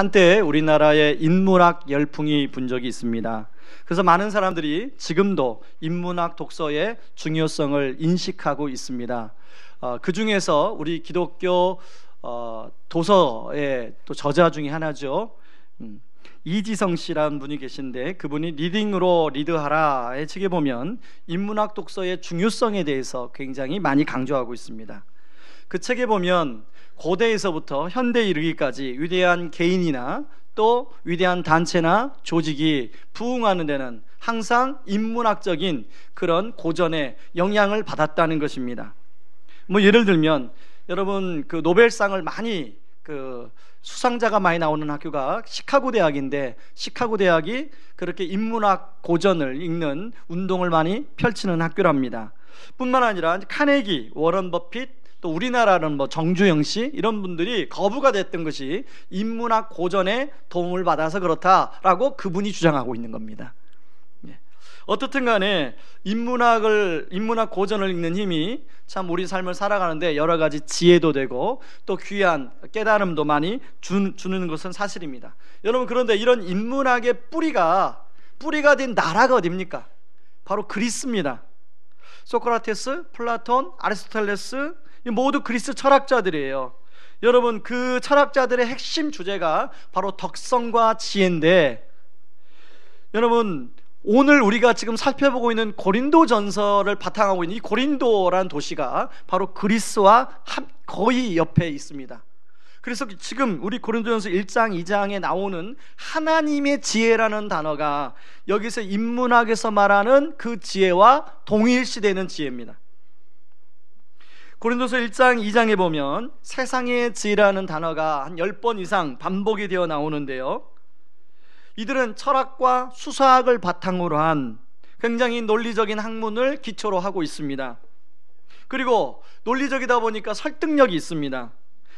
한때 우리나라에 인문학 열풍이 분 적이 있습니다. 그래서 많은 사람들이 지금도 인문학 독서의 중요성을 인식하고 있습니다. 그 중에서 우리 기독교 도서의 또 저자 중에 하나죠. 이지성 씨라는 분이 계신데, 그분이 리딩으로 리드하라의 책에 보면 인문학 독서의 중요성에 대해서 굉장히 많이 강조하고 있습니다. 그 책에 보면 고대에서부터 현대에 이르기까지 위대한 개인이나 또 위대한 단체나 조직이 부흥하는 데는 항상 인문학적인 그런 고전의 영향을 받았다는 것입니다. 뭐 예를 들면 여러분 그 노벨상을 많이 수상자가 많이 나오는 학교가 시카고 대학인데, 시카고 대학이 그렇게 인문학 고전을 읽는 운동을 많이 펼치는 학교랍니다. 뿐만 아니라 카네기, 워런 버핏, 또 우리나라는 뭐 정주영 씨 이런 분들이 거부가 됐던 것이 인문학 고전에 도움을 받아서 그렇다라고 그분이 주장하고 있는 겁니다. 어떻든 간에 인문학 고전을 읽는 힘이 참 우리 삶을 살아가는데 여러 가지 지혜도 되고 또 귀한 깨달음도 많이 주는 것은 사실입니다. 여러분, 그런데 이런 인문학의 뿌리가 된 나라가 어디입니까? 바로 그리스입니다. 소크라테스, 플라톤, 아리스토텔레스 모두 그리스 철학자들이에요. 여러분, 그 철학자들의 핵심 주제가 바로 덕성과 지혜인데, 여러분 오늘 우리가 지금 살펴보고 있는 고린도 전서를 바탕하고 있는 이 고린도라는 도시가 바로 그리스와 거의 옆에 있습니다. 그래서 지금 우리 고린도전서 1장 2장에 나오는 하나님의 지혜라는 단어가 여기서 인문학에서 말하는 그 지혜와 동일시되는 지혜입니다. 고린도서 1장 2장에 보면 세상의 지혜라는 단어가 한 10번 이상 반복이 되어 나오는데요, 이들은 철학과 수사학을 바탕으로 한 굉장히 논리적인 학문을 기초로 하고 있습니다. 그리고 논리적이다 보니까 설득력이 있습니다.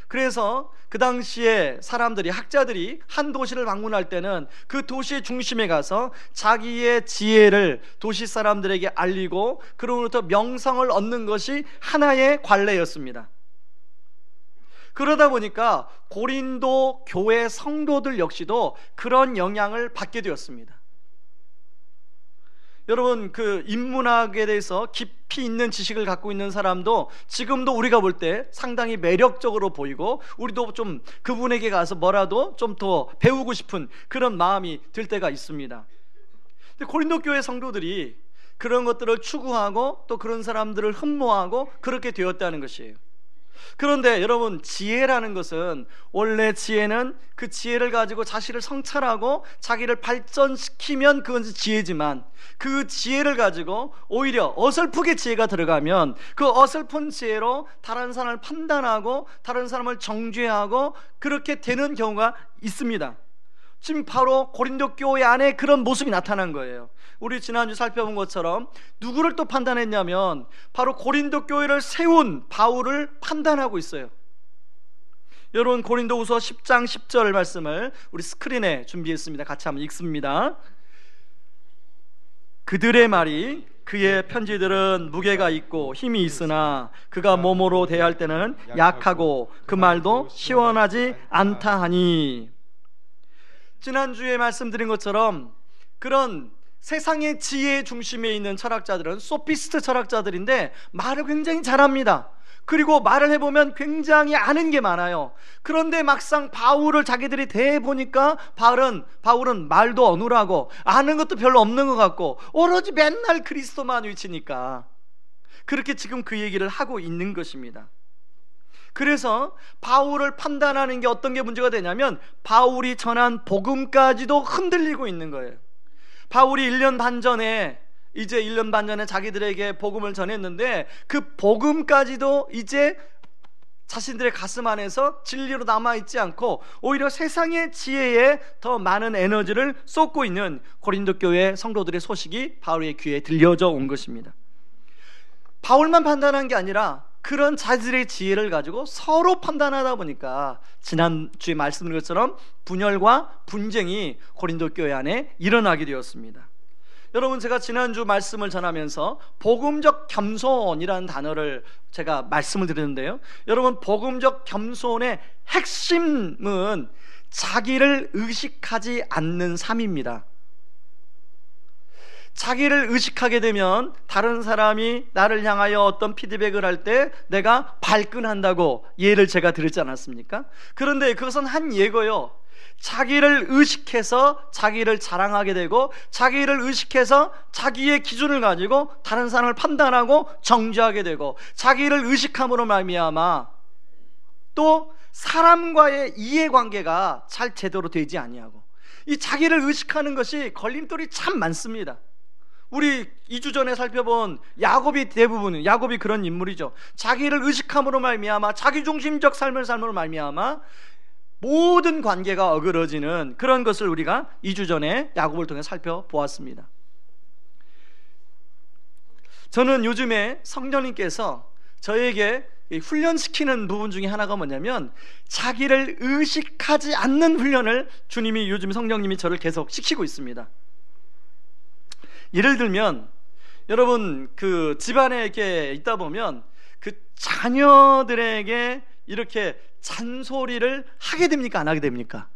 그래서 그 당시에 사람들이, 학자들이 한 도시를 방문할 때는 그 도시의 중심에 가서 자기의 지혜를 도시 사람들에게 알리고 그로부터 명성을 얻는 것이 하나의 관례였습니다. 그러다 보니까 고린도 교회 성도들 역시도 그런 영향을 받게 되었습니다. 여러분, 그 인문학에 대해서 깊이 있는 지식을 갖고 있는 사람도 지금도 우리가 볼 때 상당히 매력적으로 보이고, 우리도 좀 그분에게 가서 뭐라도 좀 더 배우고 싶은 그런 마음이 들 때가 있습니다. 근데 고린도 교회 성도들이 그런 것들을 추구하고 또 그런 사람들을 흠모하고 그렇게 되었다는 것이에요. 그런데 여러분, 지혜라는 것은, 원래 지혜는 그 지혜를 가지고 자신을 성찰하고 자기를 발전시키면 그건 지혜지만, 그 지혜를 가지고 오히려 어설프게 지혜가 들어가면 그 어설픈 지혜로 다른 사람을 판단하고 다른 사람을 정죄하고 그렇게 되는 경우가 있습니다. 지금 바로 고린도 교회 안에 그런 모습이 나타난 거예요. 우리 지난주 살펴본 것처럼 누구를 또 판단했냐면 바로 고린도 교회를 세운 바울을 판단하고 있어요. 여러분, 고린도후서 10장 10절 말씀을 우리 스크린에 준비했습니다. 같이 한번 읽습니다. 그들의 말이, 그의 편지들은 무게가 있고 힘이 있으나 그가 몸으로 대할 때는 약하고 그 말도 시원하지 않다 하니. 지난주에 말씀드린 것처럼 그런 세상의 지혜의 중심에 있는 철학자들은 소피스트 철학자들인데 말을 굉장히 잘합니다. 그리고 말을 해보면 굉장히 아는 게 많아요. 그런데 막상 바울을 자기들이 대해보니까 바울은 말도 어눌하고 아는 것도 별로 없는 것 같고 오로지 맨날 그리스도만 외치니까 그렇게 지금 그 얘기를 하고 있는 것입니다. 그래서 바울을 판단하는 게 어떤 게 문제가 되냐면, 바울이 전한 복음까지도 흔들리고 있는 거예요. 바울이 1년 반 전에 자기들에게 복음을 전했는데 그 복음까지도 이제 자신들의 가슴 안에서 진리로 남아있지 않고 오히려 세상의 지혜에 더 많은 에너지를 쏟고 있는 고린도 교회 성도들의 소식이 바울의 귀에 들려져 온 것입니다. 바울만 판단한 게 아니라 그런 자질의 지혜를 가지고 서로 판단하다 보니까 지난주에 말씀드린 것처럼 분열과 분쟁이 고린도 교회 안에 일어나게 되었습니다. 여러분, 제가 지난주 말씀을 전하면서 복음적 겸손이라는 단어를 제가 말씀을 드렸는데요, 여러분, 복음적 겸손의 핵심은 자기를 의식하지 않는 삶입니다. 자기를 의식하게 되면 다른 사람이 나를 향하여 어떤 피드백을 할 때 내가 발끈한다고 예를 제가 드렸지 않았습니까? 그런데 그것은 한 예고요. 자기를 의식해서 자기를 자랑하게 되고, 자기를 의식해서 자기의 기준을 가지고 다른 사람을 판단하고 정죄하게 되고, 자기를 의식함으로 말미암아 또 사람과의 이해관계가 잘 제대로 되지 아니하고, 이 자기를 의식하는 것이 걸림돌이 참 많습니다. 우리 2주 전에 살펴본 야곱이 그런 인물이죠. 자기를 의식함으로 말미암아, 자기중심적 삶을 삶으로 말미암아 모든 관계가 어그러지는 그런 것을 우리가 2주 전에 야곱을 통해 살펴보았습니다. 저는 요즘에 성령님께서 저에게 훈련시키는 부분 중에 하나가 뭐냐면, 자기를 의식하지 않는 훈련을 주님이, 요즘 성령님이 저를 계속 시키고 있습니다. 예를 들면, 여러분, 그 집안에 이렇게 있다 보면 그 자녀들에게 이렇게 잔소리를 하게 됩니까? 안 하게 됩니까?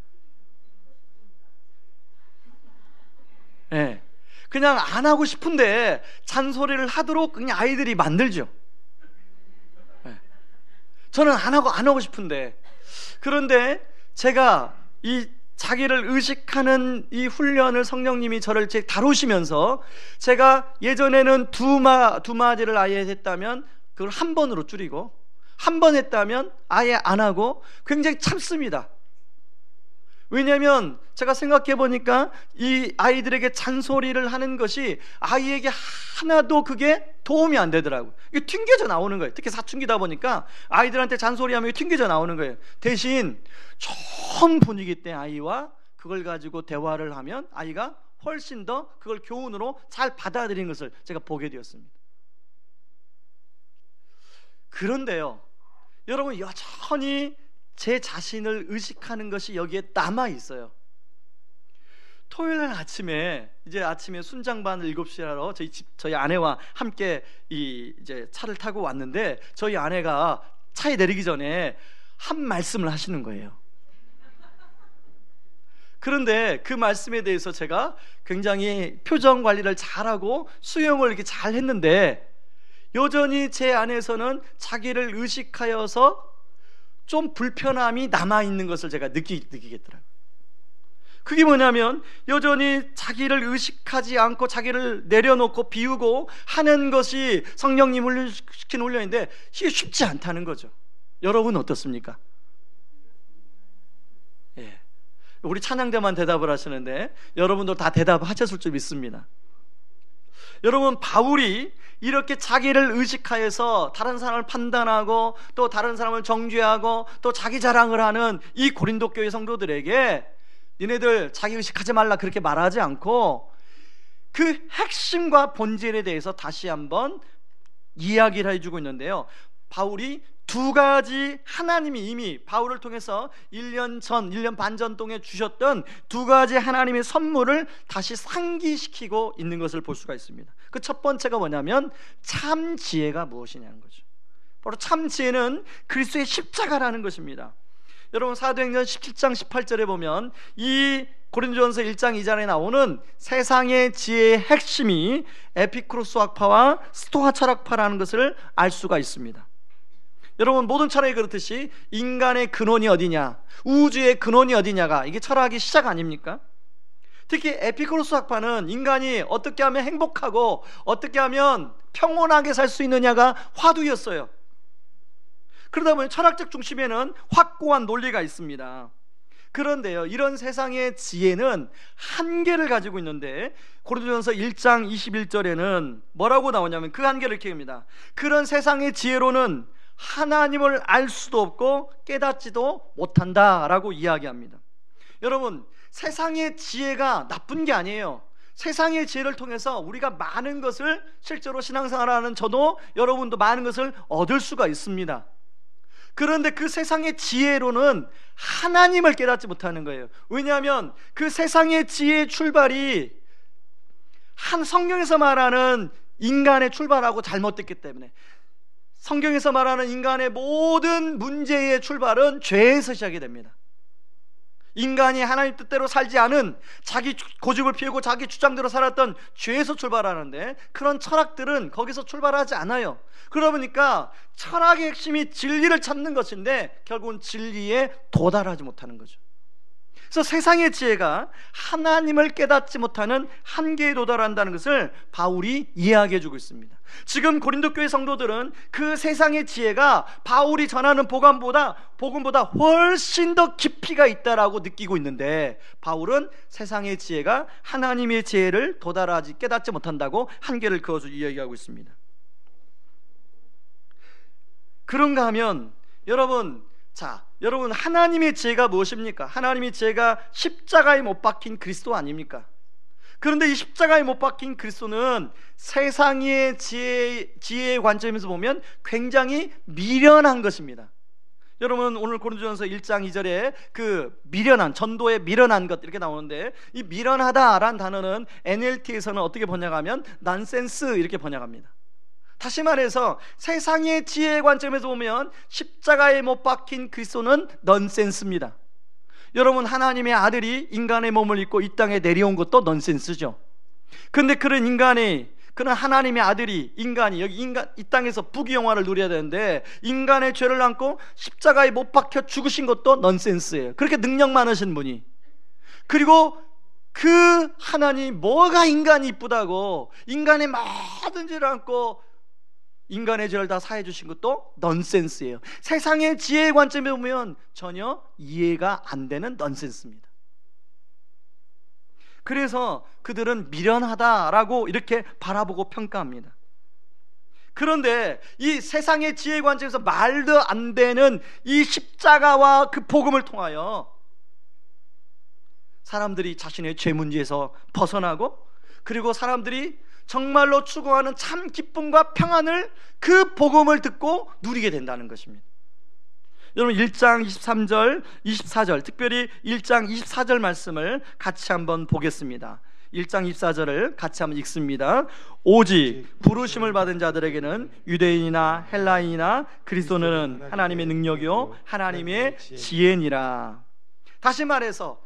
네. 그냥 안 하고 싶은데 잔소리를 하도록 그냥 아이들이 만들죠. 네. 저는 안 하고 싶은데, 그런데 제가 이 자기를 의식하는 이 훈련을 성령님이 저를 다루시면서, 제가 예전에는 두 마디를 아예 했다면 그걸 한 번으로 줄이고, 한 번 했다면 아예 안 하고 굉장히 참습니다. 왜냐하면 제가 생각해 보니까 이 아이들에게 잔소리를 하는 것이 아이에게 하나도 그게 도움이 안 되더라고요. 이게 튕겨져 나오는 거예요. 특히 사춘기다 보니까 아이들한테 잔소리하면 튕겨져 나오는 거예요. 대신 좋은 분위기 때 아이와 그걸 가지고 대화를 하면 아이가 훨씬 더 그걸 교훈으로 잘 받아들이는 것을 제가 보게 되었습니다. 그런데요, 여러분, 여전히 제 자신을 의식하는 것이 여기에 남아 있어요. 토요일 아침에, 이제 아침에 순장반을 7시에 하러 저희 아내와 함께 이제 차를 타고 왔는데, 저희 아내가 차에 내리기 전에 한 말씀을 하시는 거예요. 그런데 그 말씀에 대해서 제가 굉장히 표정 관리를 잘하고 수용을 이렇게 잘 했는데, 여전히 제 안에서는 자기를 의식하여서 좀 불편함이 남아있는 것을 제가 느끼겠더라고요. 그게 뭐냐면, 여전히 자기를 의식하지 않고 자기를 내려놓고 비우고 하는 것이 성령님 훈련시킨 훈련인데, 이게 쉽지 않다는 거죠. 여러분 어떻습니까? 예. 우리 찬양대만 대답을 하시는데 여러분도 다 대답하셨을 줄 믿습니다. 여러분, 바울이 이렇게 자기를 의식하여서 다른 사람을 판단하고 또 다른 사람을 정죄하고 또 자기 자랑을 하는 이 고린도 교회 성도들에게 니네들 자기 의식하지 말라 그렇게 말하지 않고, 그 핵심과 본질에 대해서 다시 한번 이야기를 해주고 있는데요, 바울이 두 가지, 하나님이 이미 바울을 통해서 1년 반 전 동에 주셨던 두 가지 하나님의 선물을 다시 상기시키고 있는 것을 볼 수가 있습니다. 그 첫 번째가 뭐냐면 참 지혜가 무엇이냐는 거죠. 바로 참 지혜는 그리스도의 십자가라는 것입니다. 여러분, 사도행전 17장 18절에 보면 이 고린도전서 1장 2절에 나오는 세상의 지혜의 핵심이 에피쿠로스 학파와 스토아 철학파라는 것을 알 수가 있습니다. 여러분, 모든 철학이 그렇듯이 인간의 근원이 어디냐, 우주의 근원이 어디냐가 이게 철학의 시작 아닙니까? 특히 에피쿠로스 학파는 인간이 어떻게 하면 행복하고 어떻게 하면 평온하게 살 수 있느냐가 화두였어요. 그러다 보니 철학적 중심에는 확고한 논리가 있습니다. 그런데요, 이런 세상의 지혜는 한계를 가지고 있는데, 고린도전서 1장 21절에는 뭐라고 나오냐면 그 한계를 이렇게 합니다. 그런 세상의 지혜로는 하나님을 알 수도 없고 깨닫지도 못한다라고 이야기합니다. 여러분, 세상의 지혜가 나쁜 게 아니에요. 세상의 지혜를 통해서 우리가 많은 것을, 실제로 신앙생활하는 저도 여러분도 많은 것을 얻을 수가 있습니다. 그런데 그 세상의 지혜로는 하나님을 깨닫지 못하는 거예요. 왜냐하면 그 세상의 지혜의 출발이 한 성경에서 말하는 인간의 출발하고 잘못됐기 때문에 성경에서 말하는 인간의 모든 문제의 출발은 죄에서 시작이 됩니다. 인간이 하나님 뜻대로 살지 않은 자기 고집을 피우고 자기 주장대로 살았던 죄에서 출발하는데 그런 철학들은 거기서 출발하지 않아요. 그러다 보니까 철학의 핵심이 진리를 찾는 것인데 결국은 진리에 도달하지 못하는 거죠. 그래서 세상의 지혜가 하나님을 깨닫지 못하는 한계에 도달한다는 것을 바울이 이야기해 주고 있습니다. 지금 고린도 교회 성도들은 그 세상의 지혜가 바울이 전하는 복음보다 훨씬 더 깊이가 있다라고 느끼고 있는데, 바울은 세상의 지혜가 하나님의 지혜를 도달하지 깨닫지 못한다고 한계를 그어서 이야기하고 있습니다. 그런가 하면 여러분 하나님의 지혜가 무엇입니까? 하나님의 지혜가 십자가에 못 박힌 그리스도 아닙니까? 그런데 이 십자가에 못 박힌 그리스도는 세상의 지혜의 관점에서 보면 굉장히 미련한 것입니다. 여러분, 오늘 고린도전서 1장 2절에 그 미련한, 전도의 미련한 것 이렇게 나오는데, 이 미련하다라는 단어는 NLT에서는 어떻게 번역하면 난센스 이렇게 번역합니다. 다시 말해서 세상의 지혜의 관점에서 보면 십자가에 못 박힌 그리스도는 넌센스입니다. 여러분, 하나님의 아들이 인간의 몸을 입고 이 땅에 내려온 것도 넌센스죠. 그런데 그런 하나님의 아들이 이 땅에서 부귀영화를 누려야 되는데 인간의 죄를 안고 십자가에 못 박혀 죽으신 것도 넌센스예요. 그렇게 능력 많으신 분이, 그리고 그 하나님 뭐가 인간이 이쁘다고 인간의 모든 죄를 안고 인간의 죄를 다 사해 주신 것도 넌센스예요. 세상의 지혜의 관점에 보면 전혀 이해가 안 되는 넌센스입니다. 그래서 그들은 미련하다라고 이렇게 바라보고 평가합니다. 그런데 이 세상의 지혜의 관점에서 말도 안 되는 이 십자가와 그 복음을 통하여 사람들이 자신의 죄 문제에서 벗어나고, 그리고 사람들이 정말로 추구하는 참 기쁨과 평안을 그 복음을 듣고 누리게 된다는 것입니다. 여러분, 1장 23절, 24절, 특별히 1장 24절 말씀을 같이 한번 보겠습니다. 1장 24절을 같이 한번 읽습니다. 오직 부르심을 받은 자들에게는 유대인이나 헬라인이나 그리스도는 하나님의 능력이요 하나님의 지혜니라. 다시 말해서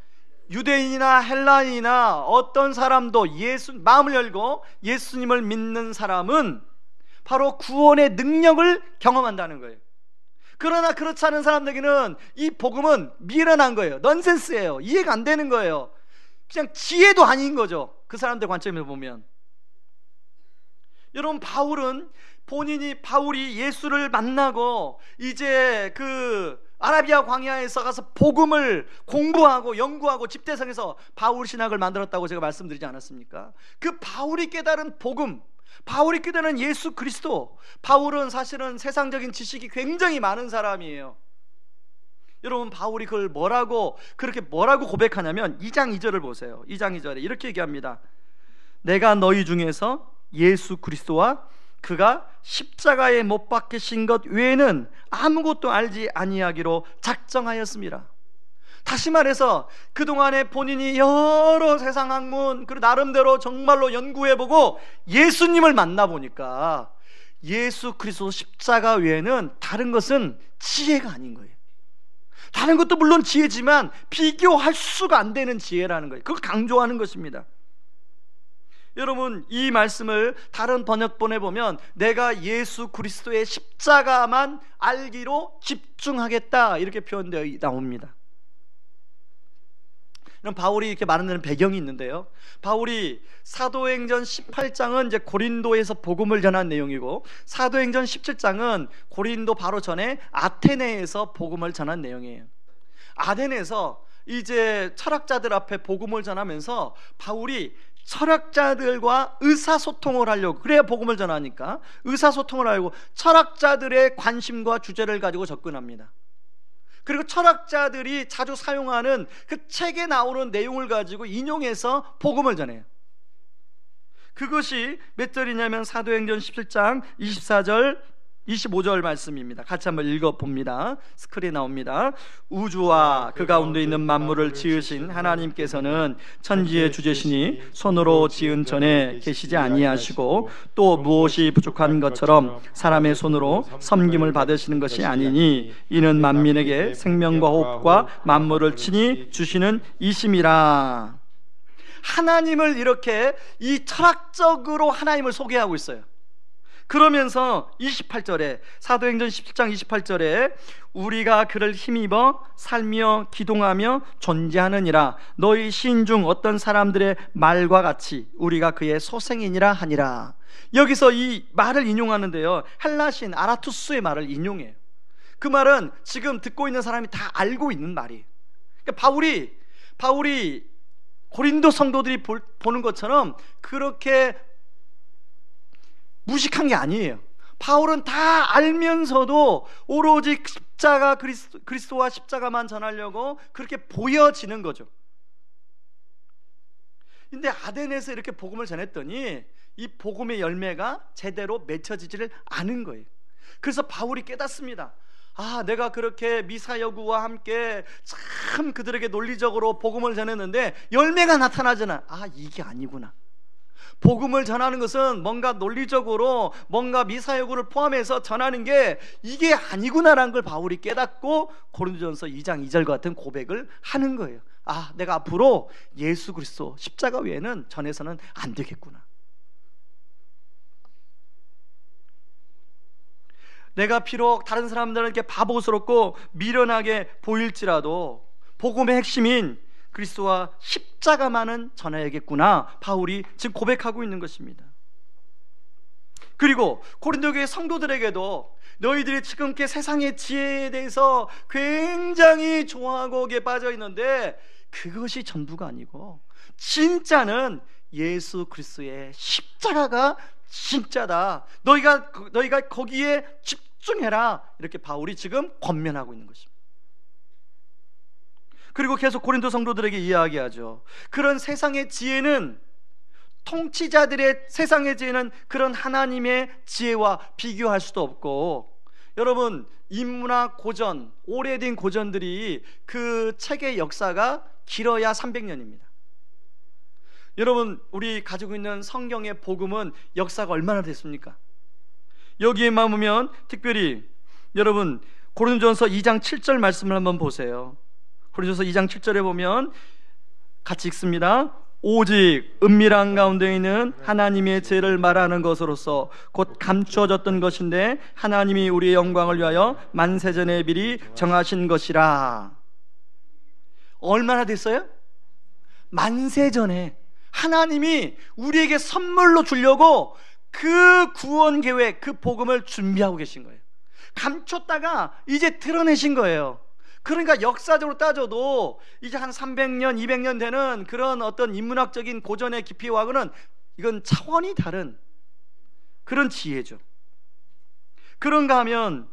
유대인이나 헬라인이나 어떤 사람도 마음을 열고 예수님을 믿는 사람은 바로 구원의 능력을 경험한다는 거예요. 그러나 그렇지 않은 사람들에게는 이 복음은 미련한 거예요. 넌센스예요. 이해가 안 되는 거예요. 그냥 지혜도 아닌 거죠. 그 사람들 관점에서 보면. 여러분, 바울이 예수를 만나고 이제 그 아라비아 광야에서 가서 복음을 공부하고 연구하고 집대성에서 바울 신학을 만들었다고 제가 말씀드리지 않았습니까? 그 바울이 깨달은 복음, 바울이 깨달은 예수 그리스도, 바울은 사실은 세상적인 지식이 굉장히 많은 사람이에요. 여러분, 바울이 그걸 뭐라고 고백하냐면 2장 2절을 보세요. 2장 2절에 이렇게 얘기합니다. 내가 너희 중에서 예수 그리스도와 그가 십자가에 못 박히신 것 외에는 아무것도 알지 아니하기로 작정하였습니다. 다시 말해서 그동안에 본인이 여러 세상 학문, 그리고 나름대로 정말로 연구해보고 예수님을 만나보니까 예수 그리스도 십자가 외에는 다른 것은 지혜가 아닌 거예요. 다른 것도 물론 지혜지만 비교할 수가 안 되는 지혜라는 거예요. 그걸 강조하는 것입니다. 여러분, 이 말씀을 다른 번역본에 보면 내가 예수 그리스도의 십자가만 알기로 집중하겠다 이렇게 표현되어 나옵니다. 그럼 바울이 이렇게 말하는 배경이 있는데요, 바울이 사도행전 18장은 이제 고린도에서 복음을 전한 내용이고, 사도행전 17장은 고린도 바로 전에 아테네에서 복음을 전한 내용이에요. 아테네에서 이제 철학자들 앞에 복음을 전하면서 바울이 철학자들과 의사소통을 하려고, 그래야 복음을 전하니까 의사소통을 하려고 철학자들의 관심과 주제를 가지고 접근합니다. 그리고 철학자들이 자주 사용하는 그 책에 나오는 내용을 가지고 인용해서 복음을 전해요. 그것이 몇 절이냐면 사도행전 17장 24절 25절 말씀입니다. 같이 한번 읽어봅니다. 스크린 나옵니다. 우주와 그 가운데 있는 만물을 지으신 하나님께서는 천지의 주제시니 손으로 지은 전에 계시지 아니하시고 또 무엇이 부족한 것처럼 사람의 손으로 섬김을 받으시는 것이 아니니 이는 만민에게 생명과 호흡과 만물을 친히 주시는 이심이라. 하나님을 이렇게 이 철학적으로 하나님을 소개하고 있어요. 그러면서 28절에 사도행전 17장 28절에 우리가 그를 힘입어 살며 기동하며 존재하느니라. 너희 시인 중 어떤 사람들의 말과 같이 우리가 그의 소생이니라 하니라. 여기서 이 말을 인용하는데요, 헬라시인 아라투스의 말을 인용해요. 그 말은 지금 듣고 있는 사람이 다 알고 있는 말이에요. 그러니까 바울이 고린도 성도들이 보는 것처럼 그렇게 무식한 게 아니에요. 바울은 다 알면서도 오로지 십자가 그리스도와 십자가만 전하려고 그렇게 보여지는 거죠. 근데 아덴에서 이렇게 복음을 전했더니 이 복음의 열매가 제대로 맺혀지지를 않은 거예요. 그래서 바울이 깨닫습니다. 아, 내가 그렇게 미사여구와 함께 참 그들에게 논리적으로 복음을 전했는데 열매가 나타나잖아. 아, 이게 아니구나. 복음을 전하는 것은 뭔가 논리적으로 뭔가 미사여구를 포함해서 전하는 게 이게 아니구나라는 걸 바울이 깨닫고 고린도전서 2장 2절과 같은 고백을 하는 거예요. 아, 내가 앞으로 예수 그리스도 십자가 외에는 전해서는 안 되겠구나. 내가 비록 다른 사람들에게 바보스럽고 미련하게 보일지라도 복음의 핵심인 그리스도와 십자가만은 전해야겠구나, 바울이 지금 고백하고 있는 것입니다. 그리고 고린도 교회 성도들에게도 너희들이 지금 이렇게 세상의 지혜에 대해서 굉장히 좋아하고 거기에 빠져 있는데 그것이 전부가 아니고 진짜는 예수 그리스도의 십자가가 진짜다. 너희가 거기에 집중해라. 이렇게 바울이 지금 권면하고 있는 것입니다. 그리고 계속 고린도 성도들에게 이야기하죠. 그런 세상의 지혜는, 통치자들의 세상의 지혜는 그런 하나님의 지혜와 비교할 수도 없고, 여러분 인문학 고전, 오래된 고전들이 그 책의 역사가 길어야 300년입니다. 여러분 우리 가지고 있는 성경의 복음은 역사가 얼마나 됐습니까? 여기에만 보면 특별히 여러분 고린도전서 2장 7절 말씀을 한번 보세요. 고린도전서 2장 7절에 보면 같이 읽습니다. 오직 은밀한 가운데 있는 하나님의 죄를 말하는 것으로서 곧 감추어졌던 것인데 하나님이 우리의 영광을 위하여 만세전에 미리 정하신 것이라. 얼마나 됐어요? 만세전에 하나님이 우리에게 선물로 주려고 그 구원 계획, 그 복음을 준비하고 계신 거예요. 감췄다가 이제 드러내신 거예요. 그러니까 역사적으로 따져도 이제 한 300년, 200년 되는 그런 어떤 인문학적인 고전의 깊이와는 이건 차원이 다른 그런 지혜죠. 그런가 하면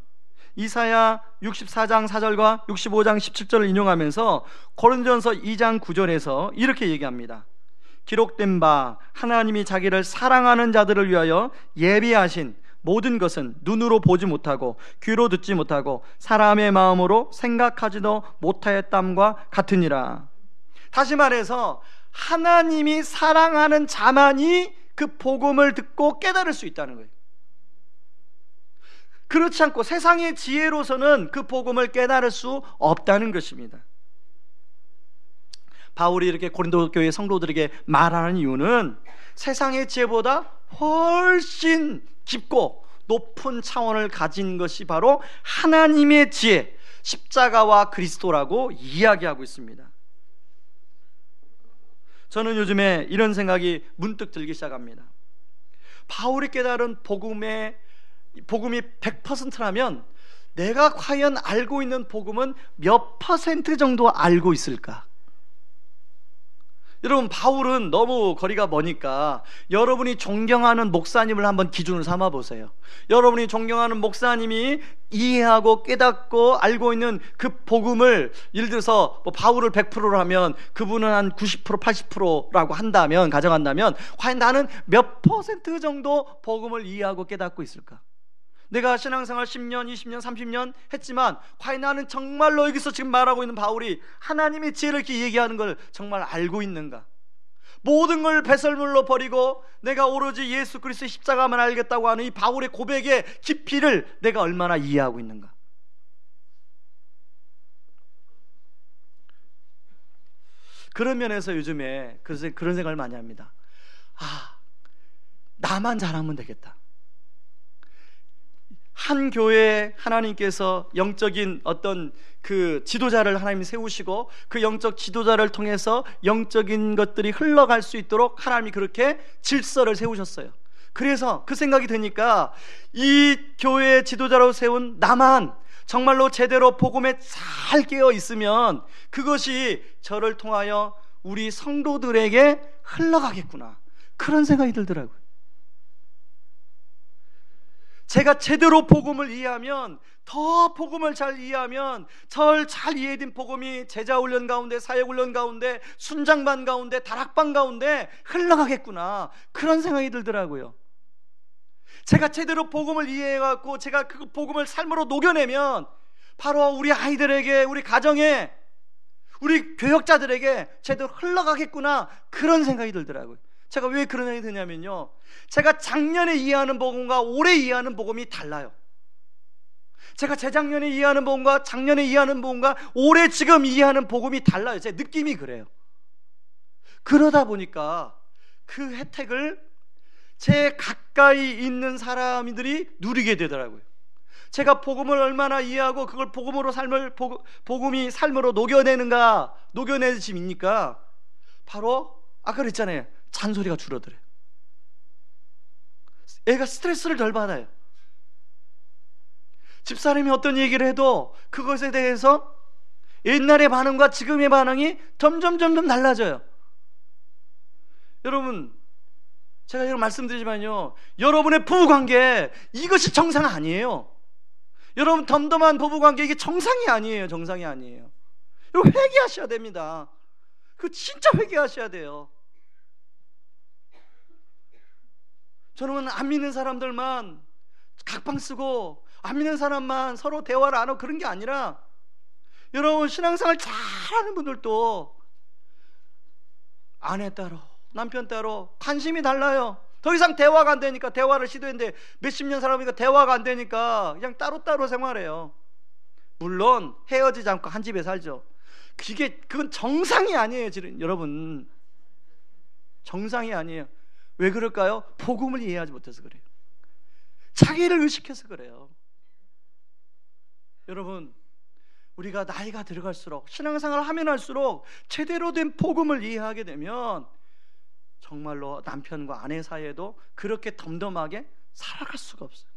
이사야 64장 4절과 65장 17절을 인용하면서 고린도전서 2장 9절에서 이렇게 얘기합니다. 기록된 바 하나님이 자기를 사랑하는 자들을 위하여 예비하신 모든 것은 눈으로 보지 못하고 귀로 듣지 못하고 사람의 마음으로 생각하지도 못하였담과 같으니라. 다시 말해서 하나님이 사랑하는 자만이 그 복음을 듣고 깨달을 수 있다는 거예요. 그렇지 않고 세상의 지혜로서는 그 복음을 깨달을 수 없다는 것입니다. 바울이 이렇게 고린도 교회 성도들에게 말하는 이유는 세상의 지혜보다 훨씬 깊고 높은 차원을 가진 것이 바로 하나님의 지혜, 십자가와 그리스도라고 이야기하고 있습니다. 저는 요즘에 이런 생각이 문득 들기 시작합니다. 바울이 깨달은 복음이 100%라면 내가 과연 알고 있는 복음은 몇 퍼센트 정도 알고 있을까? 여러분 바울은 너무 거리가 머니까 여러분이 존경하는 목사님을 한번 기준으로 삼아 보세요. 여러분이 존경하는 목사님이 이해하고 깨닫고 알고 있는 그 복음을, 예를 들어서 뭐 바울을 100%로 하면 그분은 한 90% 80%라고 한다면, 가정한다면 과연 나는 몇 퍼센트 정도 복음을 이해하고 깨닫고 있을까? 내가 신앙생활 10년, 20년, 30년 했지만 과연 나는 정말로 여기서 지금 말하고 있는 바울이 하나님의 지혜를 이렇게 얘기하는 걸 정말 알고 있는가? 모든 걸 배설물로 버리고 내가 오로지 예수 그리스도의 십자가만 알겠다고 하는 이 바울의 고백의 깊이를 내가 얼마나 이해하고 있는가? 그런 면에서 요즘에 그런 생각을 많이 합니다. 나만 잘하면 되겠다. 한 교회에 하나님께서 영적인 어떤 그 지도자를 하나님이 세우시고 그 영적 지도자를 통해서 영적인 것들이 흘러갈 수 있도록 하나님이 그렇게 질서를 세우셨어요. 그래서 그 생각이 드니까 이 교회의 지도자로 세운 나만 정말로 제대로 복음에 잘 깨어 있으면 그것이 저를 통하여 우리 성도들에게 흘러가겠구나, 그런 생각이 들더라고요. 제가 제대로 복음을 이해하면, 더 복음을 잘 이해하면 잘 이해된 복음이 제자훈련 가운데, 사역훈련 가운데, 순장반 가운데, 다락방 가운데 흘러가겠구나, 그런 생각이 들더라고요. 제가 제대로 복음을 이해해갖고 제가 그 복음을 삶으로 녹여내면 바로 우리 아이들에게, 우리 가정에, 우리 교역자들에게 제대로 흘러가겠구나, 그런 생각이 들더라고요. 제가 왜 그런 생각이 드냐면요, 제가 작년에 이해하는 복음과 올해 이해하는 복음이 달라요. 제가 재작년에 이해하는 복음과 작년에 이해하는 복음과 올해 지금 이해하는 복음이 달라요. 제 느낌이 그래요. 그러다 보니까 그 혜택을 제 가까이 있는 사람들이 누리게 되더라고요. 제가 복음을 얼마나 이해하고 그걸 복음으로 복음이 삶으로 녹여내집니까? 바로 아까 그랬잖아요, 잔소리가 줄어들어요. 애가 스트레스를 덜 받아요. 집사람이 어떤 얘기를 해도 그것에 대해서 옛날의 반응과 지금의 반응이 점점 달라져요. 여러분, 제가 이런 말씀드리지만요, 여러분의 부부관계, 이것이 정상 아니에요. 여러분 덤덤한 부부관계, 이게 정상이 아니에요. 정상이 아니에요. 여러분 회개하셔야 됩니다. 그 진짜 회개하셔야 돼요. 저는 안 믿는 사람들만 각방 쓰고 안 믿는 사람만 서로 대화를 안 하고 그런 게 아니라, 여러분 신앙생활 잘하는 분들도 아내 따로 남편 따로 관심이 달라요. 더 이상 대화가 안 되니까 대화를 시도했는데 몇십 년 살아보니까 대화가 안 되니까 그냥 따로따로 생활해요. 물론 헤어지지 않고 한 집에 살죠. 그건 정상이 아니에요. 여러분, 정상이 아니에요. 왜 그럴까요? 복음을 이해하지 못해서 그래요. 자기를 의식해서 그래요. 여러분, 우리가 나이가 들어갈수록, 신앙생활을 하면 할수록 제대로 된 복음을 이해하게 되면 정말로 남편과 아내 사이에도 그렇게 덤덤하게 살아갈 수가 없어요.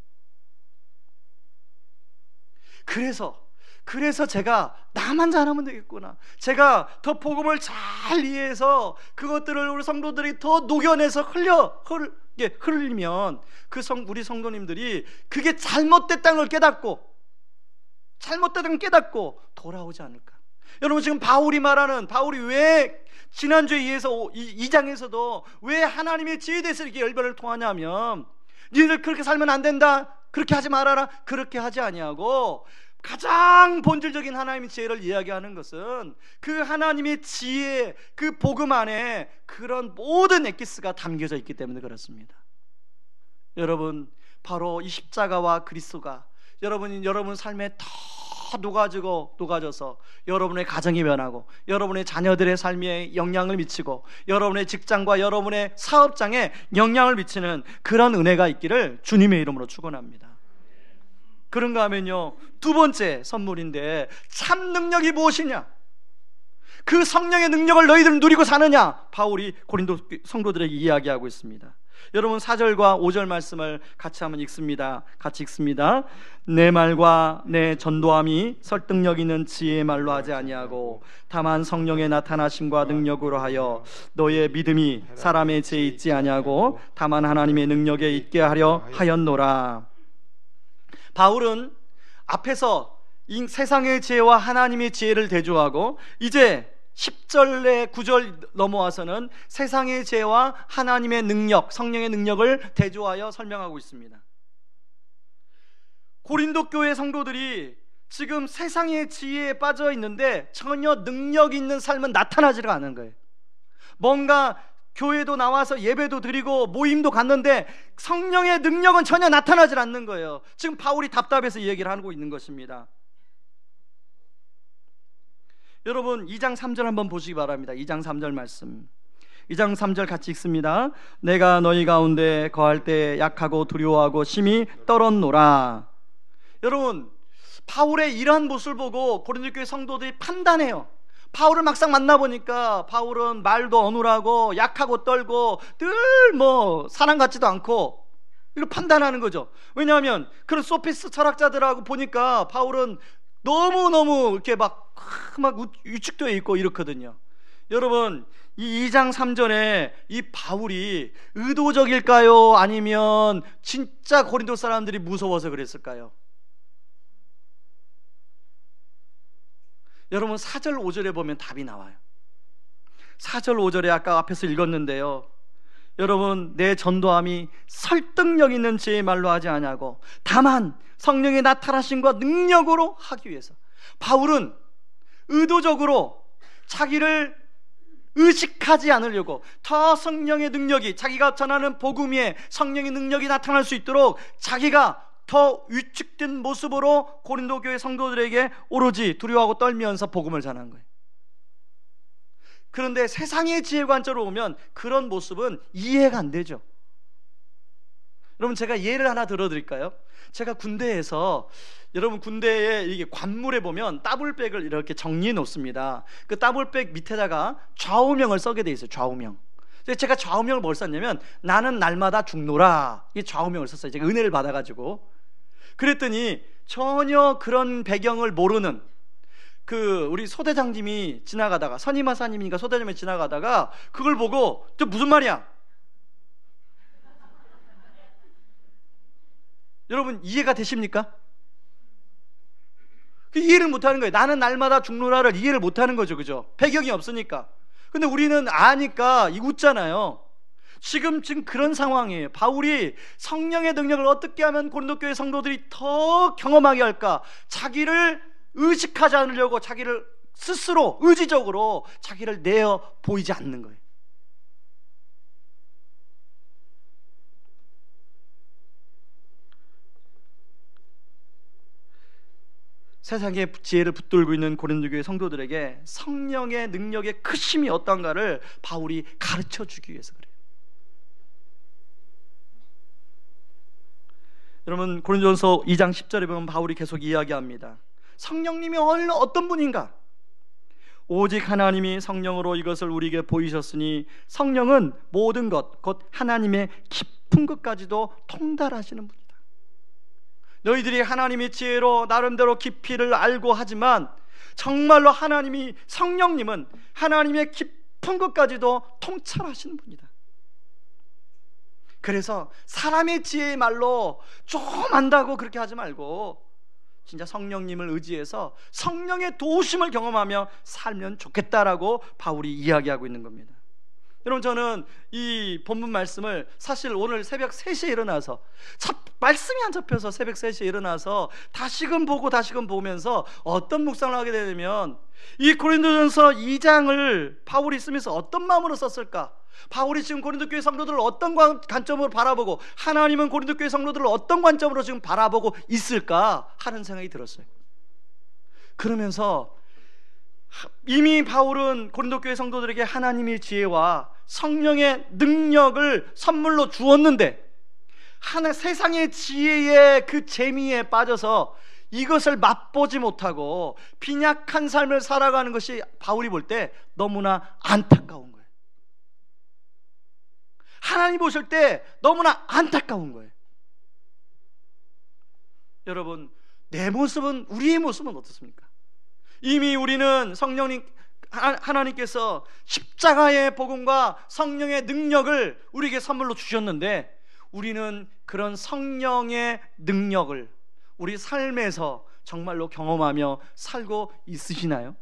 그래서 제가 나만 잘하면 되겠구나, 제가 더 복음을 잘 이해해서 그것들을 우리 성도들이 더 녹여내서 흘리면 우리 성도님들이 그게 잘못됐다는 걸 깨닫고 돌아오지 않을까. 여러분, 지금 바울이 왜 지난주에 이어서 2장에서도 왜 하나님의 지혜에 대해서 이렇게 열변을 토하냐면, 니들 그렇게 살면 안 된다, 그렇게 하지 말아라, 그렇게 하지 아니하고 가장 본질적인 하나님의 지혜를 이야기하는 것은 그 하나님의 지혜, 그 복음 안에 그런 모든 엑기스가 담겨져 있기 때문에 그렇습니다. 여러분, 바로 이 십자가와 그리스도가 여러분 삶에 더 녹아져서 여러분의 가정이 변하고 여러분의 자녀들의 삶에 영향을 미치고 여러분의 직장과 여러분의 사업장에 영향을 미치는 그런 은혜가 있기를 주님의 이름으로 축원합니다. 그런가 하면요, 두 번째 선물인데, 참 능력이 무엇이냐, 그 성령의 능력을 너희들은 누리고 사느냐, 바울이 고린도 성도들에게 이야기하고 있습니다. 여러분 4절과 5절 말씀을 같이 한번 읽습니다. 같이 읽습니다. 내 말과 내 전도함이 설득력 있는 지혜의 말로 하지 아니하고 다만 성령의 나타나심과 능력으로 하여 너의 믿음이 사람의 지혜에 있지 아니하고 다만 하나님의 능력에 있게 하려 하였노라. 바울은 앞에서 이 세상의 지혜와 하나님의 지혜를 대조하고 이제 10절에 9절 넘어와서는 세상의 지혜와 하나님의 능력, 성령의 능력을 대조하여 설명하고 있습니다. 고린도 교회 성도들이 지금 세상의 지혜에 빠져 있는데 전혀 능력 있는 삶은 나타나지가 않은 거예요. 뭔가 교회도 나와서 예배도 드리고 모임도 갔는데 성령의 능력은 전혀 나타나질 않는 거예요. 지금 바울이 답답해서 이 얘기를 하고 있는 것입니다. 여러분 2장 3절 한번 보시기 바랍니다. 2장 3절 말씀, 2장 3절 같이 읽습니다. 내가 너희 가운데 거할 때 약하고 두려워하고 심히 떨었노라. 여러분, 바울의 이러한 모습을 보고 고린도 교회 성도들이 판단해요. 바울을 막상 만나보니까 바울은 말도 어눌하고 약하고 떨고 늘 사람 같지도 않고, 이거 판단하는 거죠. 왜냐하면 그런 소피스트 철학자들하고 보니까 바울은 너무너무 이렇게 막 위축되어 있고 이렇거든요. 여러분, 이 2장 3절에 이 바울이 의도적일까요? 아니면 진짜 고린도 사람들이 무서워서 그랬을까요? 여러분 4절 5절에 보면 답이 나와요. 4절 5절에 아까 앞에서 읽었는데요, 여러분, 내 전도함이 설득력 있는 제 말로 하지 아니하고 다만 성령의 나타나심과 능력으로 하기 위해서. 바울은 의도적으로 자기를 의식하지 않으려고 더 성령의 능력이, 자기가 전하는 복음 위에 성령의 능력이 나타날 수 있도록 자기가 더 위축된 모습으로 고린도 교회 성도들에게 오로지 두려워하고 떨면서 복음을 전한 거예요. 그런데 세상의 지혜관점으로 보면 그런 모습은 이해가 안 되죠. 여러분, 제가 예를 하나 들어드릴까요? 제가 군대에서, 여러분 군대에 이게 관물에 보면 따블백을 이렇게 정리해 놓습니다. 그 따블백 밑에다가 좌우명을 써게 돼 있어요. 좌우명. 제가 좌우명을 뭘 썼냐면 나는 날마다 죽노라, 이 좌우명을 썼어요. 제가 은혜를 받아가지고. 그랬더니 전혀 그런 배경을 모르는 우리 소대장님이 지나가다가, 선임하사님이니까 소대장님이 지나가다가 그걸 보고 저 무슨 말이야? 여러분 이해가 되십니까? 이해를 못하는 거예요. 나는 날마다 죽노라를 이해를 못하는 거죠, 그죠? 배경이 없으니까. 근데 우리는 아니까 웃잖아요. 지금 그런 상황이에요. 바울이 성령의 능력을 어떻게 하면 고린도 교회 성도들이 더 경험하게 할까? 자기를 의식하지 않으려고 자기를 스스로 의지적으로 자기를 내어 보이지 않는 거예요. 세상의 지혜를 붙들고 있는 고린도 교회 성도들에게 성령의 능력의 크심이 어떤가를 바울이 가르쳐 주기 위해서 그래요. 여러분, 고린도전서 2장 10절에 보면 바울이 계속 이야기합니다. 성령님이 어떤 분인가? 오직 하나님이 성령으로 이것을 우리에게 보이셨으니 성령은 모든 것, 곧 하나님의 깊은 것까지도 통달하시는 분이다. 너희들이 하나님의 지혜로 나름대로 깊이를 알고 하지만 정말로 하나님이, 성령님은 하나님의 깊은 것까지도 통찰하시는 분이다. 그래서 사람의 지혜의 말로 좀 안다고 그렇게 하지 말고 진짜 성령님을 의지해서 성령의 도우심을 경험하며 살면 좋겠다라고 바울이 이야기하고 있는 겁니다. 여러분, 저는 이 본문 말씀을 사실 오늘 새벽 3시에 일어나서 말씀이 안 잡혀서 새벽 3시에 일어나서 다시금 보면서 어떤 묵상을 하게 되냐면, 이 고린도전서 2장을 바울이 쓰면서 어떤 마음으로 썼을까? 바울이 지금 고린도 교회 성도들을 어떤 관점으로 바라보고, 하나님은 고린도 교회 성도들을 어떤 관점으로 지금 바라보고 있을까 하는 생각이 들었어요. 그러면서 이미 바울은 고린도 교회 성도들에게 하나님의 지혜와 성령의 능력을 선물로 주었는데 세상의 지혜의 그 재미에 빠져서 이것을 맛보지 못하고 빈약한 삶을 살아가는 것이 바울이 볼 때 너무나 안타까운 거예요. 하나님 보실 때 너무나 안타까운 거예요. 여러분, 우리의 모습은 어떻습니까? 이미 우리는 하나님께서 십자가의 복음과 성령의 능력을 우리에게 선물로 주셨는데, 우리는 그런 성령의 능력을 우리 삶에서 정말로 경험하며 살고 있으시나요?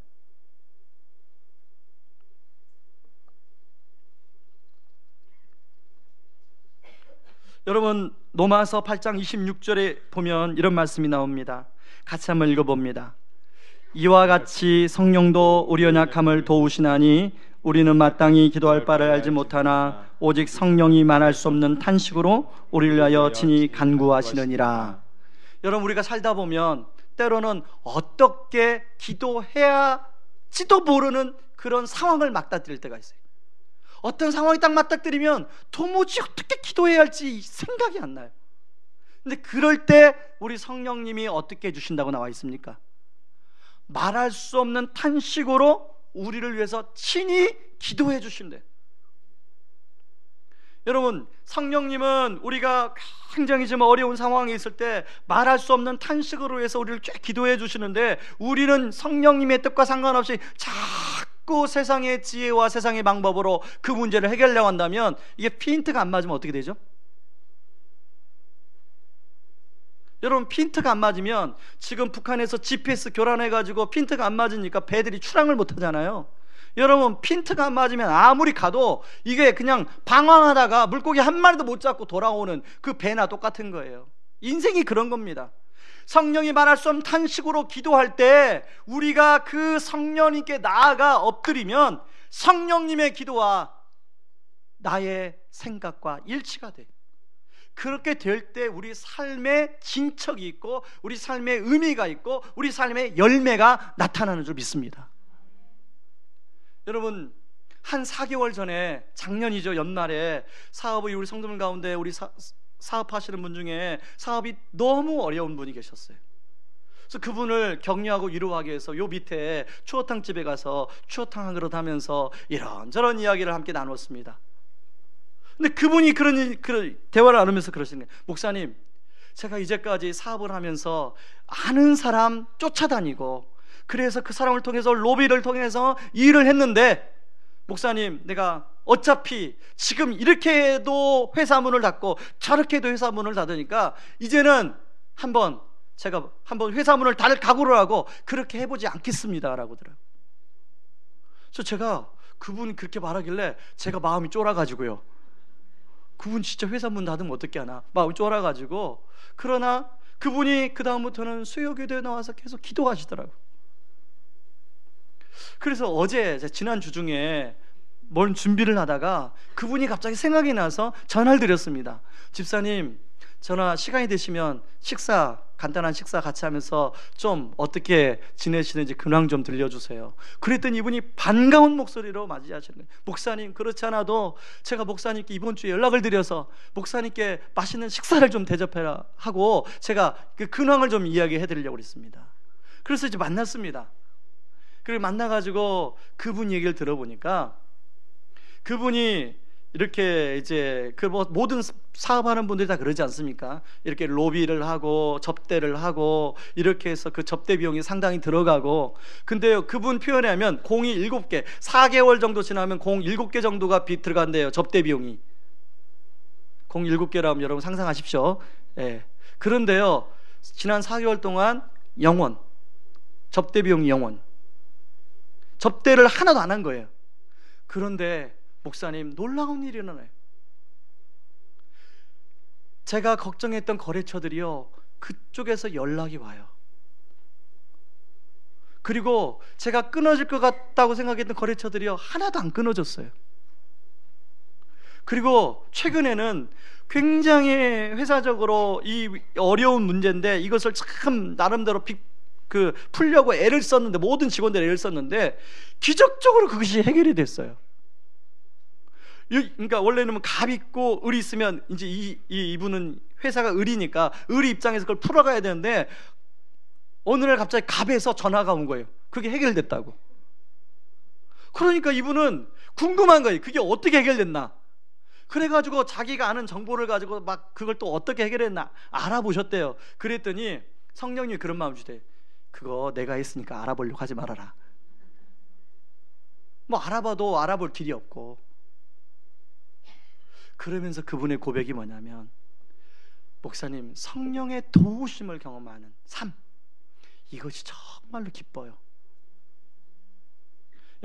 여러분 로마서 8장 26절에 보면 이런 말씀이 나옵니다. 같이 한번 읽어봅니다. 이와 같이 성령도 우리 연약함을 도우시나니 우리는 마땅히 기도할 바를 알지 못하나 오직 성령이 말할 수 없는 탄식으로 우리를 위하여 친히 간구하시느니라. 여러분 우리가 살다 보면 때로는 어떻게 기도해야지도 모르는 그런 상황을 맞닥뜨릴 때가 있어요. 어떤 상황이 딱 맞닥뜨리면 도무지 어떻게 기도해야 할지 생각이 안 나요. 근데 그럴 때 우리 성령님이 어떻게 해주신다고 나와 있습니까? 말할 수 없는 탄식으로 우리를 위해서 친히 기도해 주신대. 여러분 성령님은 우리가 굉장히 좀 어려운 상황에 있을 때 말할 수 없는 탄식으로 해서 우리를 쫙 기도해 주시는데, 우리는 성령님의 뜻과 상관없이 자꾸 세상의 지혜와 세상의 방법으로 그 문제를 해결하려고 한다면 이게 핀트가 안 맞으면 어떻게 되죠? 여러분 핀트가 안 맞으면, 지금 북한에서 GPS 교란해가지고 핀트가 안 맞으니까 배들이 출항을 못 하잖아요. 여러분 핀트가 안 맞으면 아무리 가도 이게 그냥 방황하다가 물고기 한 마리도 못 잡고 돌아오는 그 배나 똑같은 거예요. 인생이 그런 겁니다. 성령이 말할 수 없는 탄식으로 기도할 때 우리가 그 성령님께 나아가 엎드리면 성령님의 기도와 나의 생각과 일치가 돼. 그렇게 될 때 우리 삶에 진척이 있고 우리 삶에 의미가 있고 우리 삶에 열매가 나타나는 줄 믿습니다. 여러분 한 4개월 전에, 작년이죠, 연말에 사업이 우리 성도들 가운데 우리 사업하시는 분 중에 사업이 너무 어려운 분이 계셨어요. 그래서 그분을 격려하고 위로하기 위해서 요 밑에 추어탕 집에 가서 추어탕 한 그릇 하면서 이런저런 이야기를 함께 나눴습니다. 근데 그분이 그런 대화를 나누면서 그러시는 거예요. 목사님, 제가 이제까지 사업을 하면서 아는 사람 쫓아다니고 그래서 그 사람을 통해서 로비를 통해서 일을 했는데, 목사님 내가 어차피 지금 이렇게 해도 회사 문을 닫고 저렇게 해도 회사 문을 닫으니까 이제는 제가 한번 회사 문을 닫을 각오를 하고 그렇게 해보지 않겠습니다 라고 하더라고요. 그래서 제가 그분이 그렇게 말하길래 제가 마음이 쫄아가지고요, 그분 진짜 회사 문 닫으면 어떻게 하나 마음이 쫄아가지고, 그러나 그분이 그 다음부터는 수요교대에 나와서 계속 기도하시더라고요. 그래서 어제 지난주 중에 뭔 준비를 하다가 그분이 갑자기 생각이 나서 전화를 드렸습니다. 집사님, 전화 시간이 되시면 간단한 식사 같이 하면서 좀 어떻게 지내시는지 근황 좀 들려주세요. 그랬더니 이분이 반가운 목소리로 맞이하시는 거예요. 목사님, 그렇지 않아도 제가 목사님께 이번 주에 연락을 드려서 목사님께 맛있는 식사를 좀 대접해라 하고 제가 그 근황을 좀 이야기해 드리려고 그랬습니다. 그래서 이제 만났습니다. 그리고 만나가지고 그분 얘기를 들어보니까, 그분이 이렇게 이제 모든 사업하는 분들이 다 그러지 않습니까? 이렇게 로비를 하고 접대를 하고 이렇게 해서 그 접대 비용이 상당히 들어가고, 근데요 그분 표현에 하면 공이 7개, 4개월 정도 지나면 공 7개 정도가 들어간대요. 접대 비용이 공 7개라면 여러분 상상하십시오. 예. 그런데요 지난 4개월 동안 접대 비용이 접대를 하나도 안 한 거예요. 그런데 목사님, 놀라운 일이 일어나요. 제가 걱정했던 거래처들이요 그쪽에서 연락이 와요. 그리고 제가 끊어질 것 같다고 생각했던 거래처들이요 하나도 안 끊어졌어요. 그리고 최근에는 굉장히 회사적으로 이 어려운 문제인데 이것을 참 나름대로 풀려고 애를 썼는데, 모든 직원들이 애를 썼는데 기적적으로 그것이 해결이 됐어요. 그러니까 원래는 갑 있고 을이 있으면 이제 이분은 회사가 을이니까 을이 입장에서 그걸 풀어가야 되는데, 어느 날 갑자기 갑에서 전화가 온 거예요. 그게 해결됐다고. 그러니까 이분은 궁금한 거예요. 그게 어떻게 해결됐나. 그래가지고 자기가 아는 정보를 가지고 막 그걸 또 어떻게 해결했나 알아보셨대요. 그랬더니 성령님이 그런 마음을 주대. 그거 내가 했으니까 알아보려고 하지 말아라. 뭐 알아봐도 알아볼 길이 없고. 그러면서 그분의 고백이 뭐냐면, 목사님, 성령의 도우심을 경험하는 삶, 이것이 정말로 기뻐요.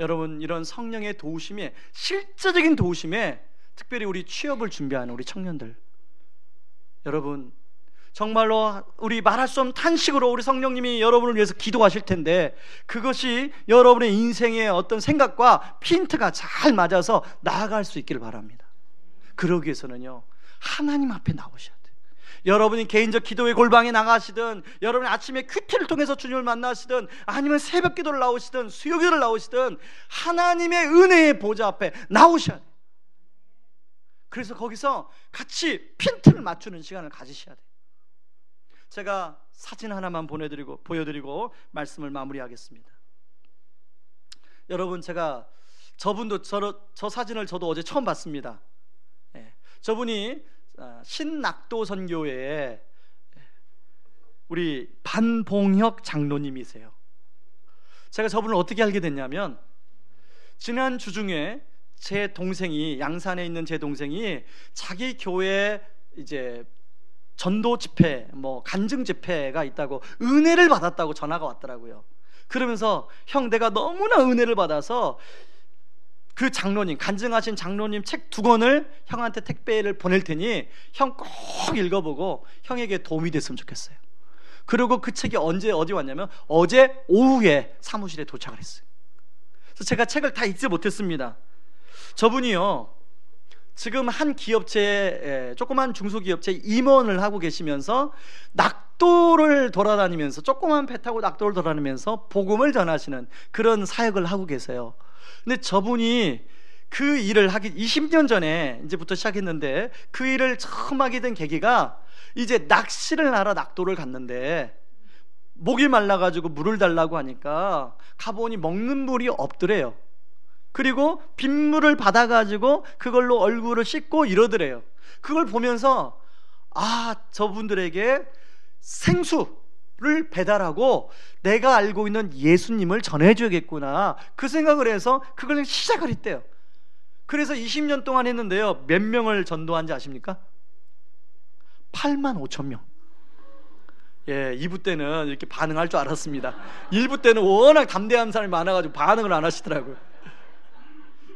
여러분, 이런 성령의 도우심에, 실제적인 도우심에, 특별히 우리 취업을 준비하는 우리 청년들, 여러분, 정말로 우리 말할 수 없는 탄식으로 우리 성령님이 여러분을 위해서 기도하실 텐데, 그것이 여러분의 인생의 어떤 생각과 핀트가 잘 맞아서 나아갈 수 있기를 바랍니다. 그러기 위해서는요, 하나님 앞에 나오셔야 돼요. 여러분이 개인적 기도의 골방에 나가시든, 여러분이 아침에 큐티를 통해서 주님을 만나시든, 아니면 새벽 기도를 나오시든 수요기도를 나오시든 하나님의 은혜의 보좌 앞에 나오셔야 돼요. 그래서 거기서 같이 핀트를 맞추는 시간을 가지셔야 돼요. 제가 사진 하나만 보여드리고 말씀을 마무리하겠습니다. 여러분, 제가 저 사진을 저도 어제 처음 봤습니다. 저분이 신낙도 선교회의 우리 반봉혁 장로님이세요. 제가 저분을 어떻게 알게 됐냐면, 지난 주 중에 제 동생이, 양산에 있는 제 동생이 자기 교회 이제 전도 집회, 간증 집회가 있다고, 은혜를 받았다고 전화가 왔더라고요. 그러면서 형, 내가 너무나 은혜를 받아서 그 장로님, 간증하신 장로님 책 2권을 형한테 택배를 보낼 테니 형 꼭 읽어보고 형에게 도움이 됐으면 좋겠어요. 그리고 그 책이 어디 왔냐면 어제 오후에 사무실에 도착을 했어요. 그래서 제가 책을 다 읽지 못했습니다. 저분이요, 지금 한 기업체에, 조그만 중소기업체 임원을 하고 계시면서 낙도를 돌아다니면서, 조그만 배 타고 낙도를 돌아다니면서 복음을 전하시는 그런 사역을 하고 계세요. 근데 저분이 그 일을 하기 20년 전에 이제부터 시작했는데, 그 일을 처음 하게 된 계기가, 이제 낚시를 하러 낙도를 갔는데 목이 말라가지고 물을 달라고 하니까 가보니 먹는 물이 없더래요. 그리고 빗물을 받아가지고 그걸로 얼굴을 씻고 이러더래요. 그걸 보면서 저분들에게 생수를 배달하고 내가 알고 있는 예수님을 전해줘야겠구나, 그 생각을 해서 그걸 시작을 했대요. 그래서 20년 동안 했는데요, 몇 명을 전도한지 아십니까? 85,000명. 2부 때는 이렇게 반응할 줄 알았습니다. 1부 때는 워낙 담대한 사람이 많아가지고 반응을 안 하시더라고요.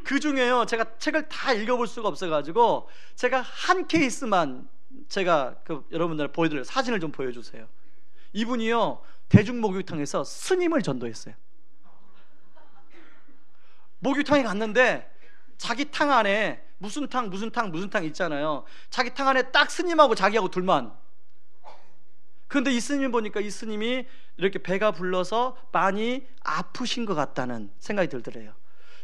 그 중에요, 제가 책을 다 읽어볼 수가 없어가지고 제가 한 케이스만 제가 여러분들 보여드려요. 사진을 좀 보여주세요. 이분이요, 대중목욕탕에서 스님을 전도했어요. 목욕탕에 갔는데 자기 탕 안에 무슨 탕 있잖아요. 자기 탕 안에 딱 스님하고 자기하고 둘만. 그런데 이 스님 보니까 이 스님이 이렇게 배가 불러서 많이 아프신 것 같다는 생각이 들더래요.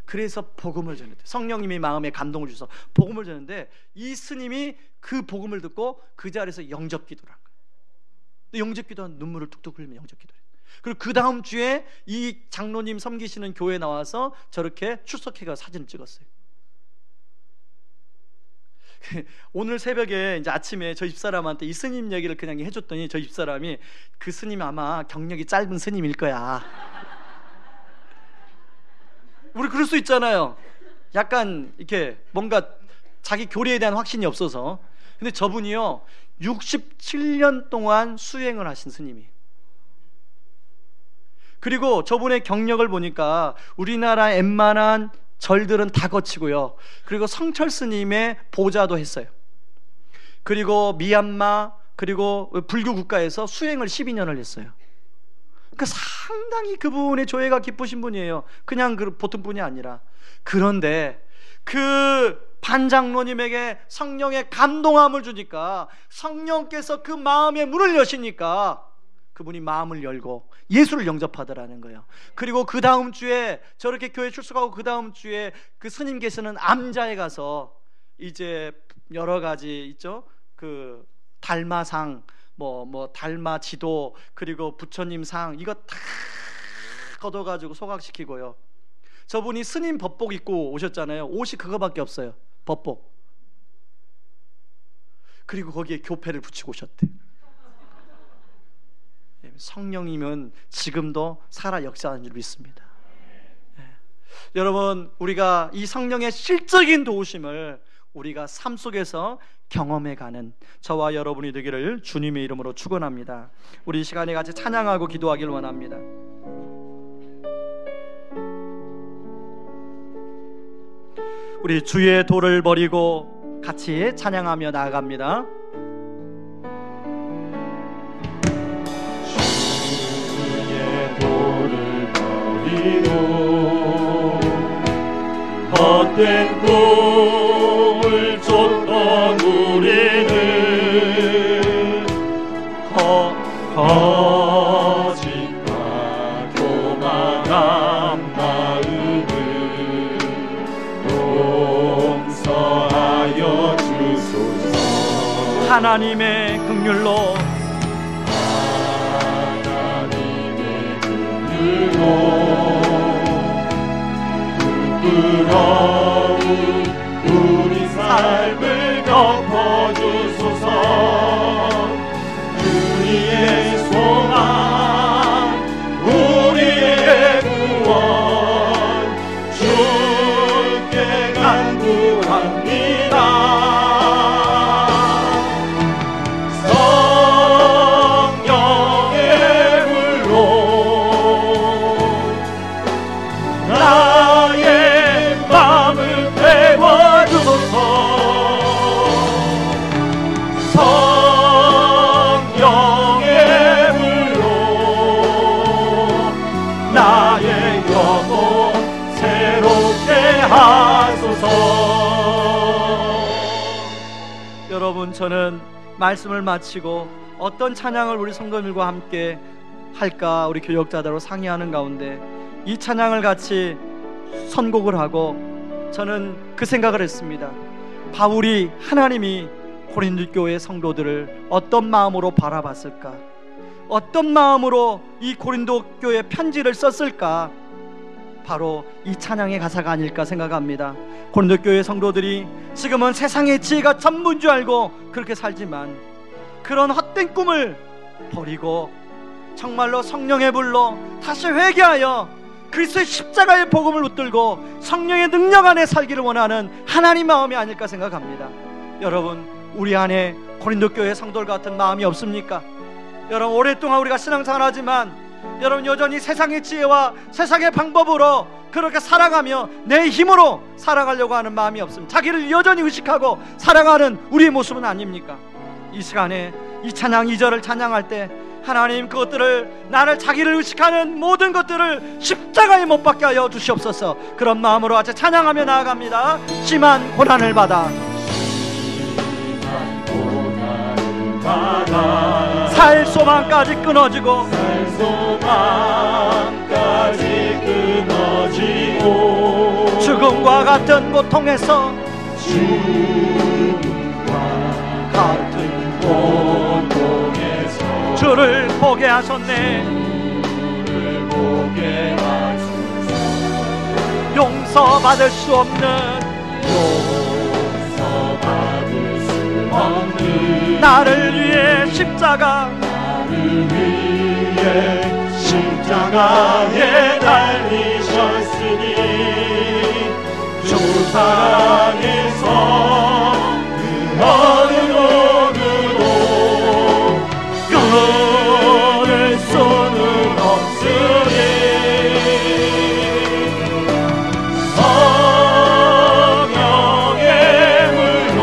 그래서 복음을 전했대. 성령님이 마음에 감동을 주셔서 복음을 전했는데, 이 스님이 그 복음을 듣고 그 자리에서 영접기도를 한 거예요. 영접기도한 눈물을 툭툭 흘리며 영접기도를 했어요. 그리고 그 다음 주에 이 장로님 섬기시는 교회에 나와서 저렇게 출석해가 사진을 찍었어요. 오늘 새벽에 이제 아침에 저 집사람한테 이 스님 얘기를 그냥 해줬더니, 저 집사람이 그 스님 아마 경력이 짧은 스님일 거야. 우리 그럴 수 있잖아요. 약간 이렇게 뭔가 자기 교리에 대한 확신이 없어서. 근데 저분이요, 67년 동안 수행을 하신 스님이. 그리고 저분의 경력을 보니까 우리나라 웬만한 절들은 다 거치고요, 그리고 성철 스님의 보좌도 했어요. 그리고 미얀마, 그리고 불교 국가에서 수행을 12년을 했어요. 그러니까 상당히 그분의 조예가 깊으신 분이에요. 그냥 보통 분이 아니라. 그런데 그 반장로님에게 성령의 감동함을 주니까, 성령께서 그 마음의 문을 여시니까 그분이 마음을 열고 예수를 영접하더라는 거예요. 그리고 그 다음 주에 저렇게 교회 출석하고 그 다음 주에 그 스님께서는 암자에 가서 이제 여러 가지 있죠. 그 달마상, 달마 지도, 그리고 부처님 상, 이거 다 걷어가지고 소각시키고요. 저분이 스님 법복 입고 오셨잖아요. 옷이 그거밖에 없어요. 법복. 그리고 거기에 교패를 붙이고 오셨대. 성령이면 지금도 살아 역사하는 줄 믿습니다. 여러분, 우리가 이 성령의 실적인 도우심을 우리가 삶 속에서 경험해가는 저와 여러분이 되기를 주님의 이름으로 축원합니다. 우리 이 시간에 같이 찬양하고 기도하기를 원합니다. 우리 주의 도를 버리고 같이 찬양하며 나아갑니다. 헛된 꿈을 쫓던 우리는 거짓과 교만한 마음을 용서하여 주소서. 하나님의 긍휼로 부끄러운 우리 삶을 덮어주소서. 우리의 소망, 우리의 구원 주께 간구합니다. 성령의 불로 나의 마음을 태워주소서. 성령의 불로 나의 영혼 새롭게 하소서. 여러분, 저는 말씀을 마치고 어떤 찬양을 우리 성도님들과 함께 할까 우리 교역자들로 상의하는 가운데 이 찬양을 같이 선곡을 하고 저는 그 생각을 했습니다. 바울이 하나님이 고린도 교회 성도들을 어떤 마음으로 바라봤을까? 어떤 마음으로 이 고린도 교회 편지를 썼을까? 바로 이 찬양의 가사가 아닐까 생각합니다. 고린도 교회 성도들이 지금은 세상의 지혜가 전부인 줄 알고 그렇게 살지만 그런 헛된 꿈을 버리고 정말로 성령의 불로 다시 회개하여 그리스도의 십자가의 복음을 붙들고 성령의 능력 안에 살기를 원하는 하나님 마음이 아닐까 생각합니다. 여러분, 우리 안에 고린도 교회 성도들 같은 마음이 없습니까? 여러분, 오랫동안 우리가 신앙생활 하지만 여러분 여전히 세상의 지혜와 세상의 방법으로 그렇게 살아가며 내 힘으로 살아가려고 하는 마음이 없습니다. 자기를 여전히 의식하고 살아가는 우리의 모습은 아닙니까? 이 시간에 이 찬양 2절을 찬양할 때 하나님, 그것들을, 나를 자기를 의식하는 모든 것들을 십자가에 못 박게 하여 주시옵소서. 그런 마음으로 아주 찬양하며 나아갑니다. 심한 고난을 받아 살 소망까지 끊어지고 죽음과 같은 고통에서 주를 보게 하셨네. 용서받을 수 없는 나를 위해 십자가에 달리셨으니 주 사랑에서 그 어느 누구도 끊을 수는 없으니 성령의 물로